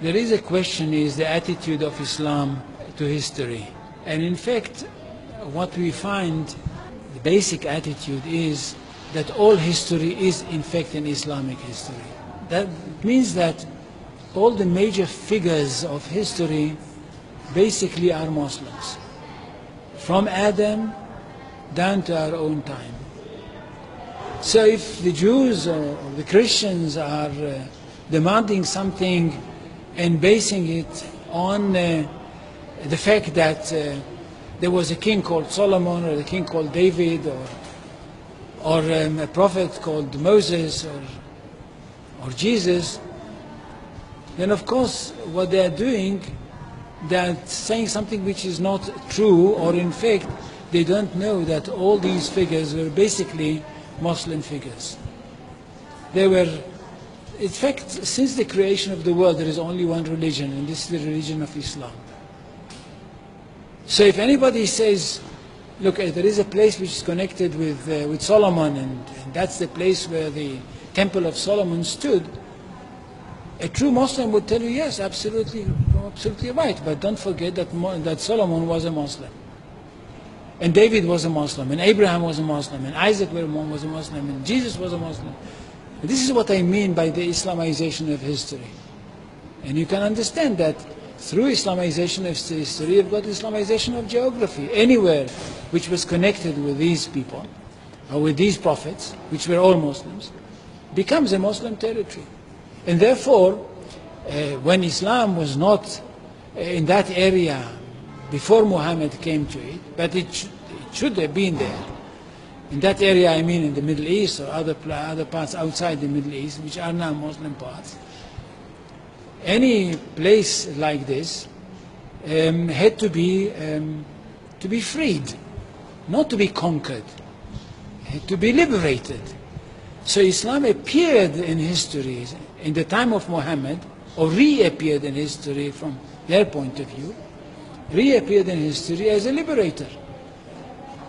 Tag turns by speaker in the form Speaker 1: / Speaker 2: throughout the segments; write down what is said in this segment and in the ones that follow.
Speaker 1: There is a question, is the attitude of Islam to history. And in fact, what we find, the basic attitude is that all history is in fact an Islamic history. That means that all the major figures of history basically are Muslims. From Adam down to our own time. So if the Jews or the Christians are demanding something and basing it on the fact that there was a king called Solomon, or a king called David, or a prophet called Moses, or Jesus, then of course what they are doing, they're saying something which is not true, or in fact they don't know that all these figures were basically Muslim figures. They were, in fact, since the creation of the world there is only one religion, and this is the religion of Islam. So if anybody says, look, there is a place which is connected with Solomon, and that's the place where the Temple of Solomon stood, a true Muslim would tell you, yes, absolutely right, but don't forget that Solomon was a Muslim, and David was a Muslim, and Abraham was a Muslim, and Isaac was a Muslim, and Jesus was a Muslim. And this is what I mean by the Islamization of history. And you can understand that through Islamization of history, you've got Islamization of geography. Anywhere which was connected with these people, or with these prophets, which were all Muslims, becomes a Muslim territory. And therefore, when Islam was not in that area before Muhammad came to it, but it should have been there. In that area, I mean in the Middle East or other parts outside the Middle East, which are now Muslim parts. Any place like this had to be freed, not to be conquered, had to be liberated. So Islam appeared in history in the time of Muhammad, or reappeared in history from their point of view, reappeared in history as a liberator.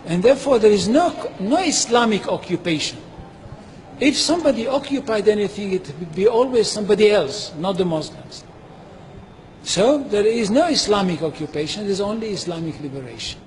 Speaker 1: And therefore there is no Islamic occupation. If somebody occupied anything, it would be always somebody else, not the Muslims. So there is no Islamic occupation, there is only Islamic liberation.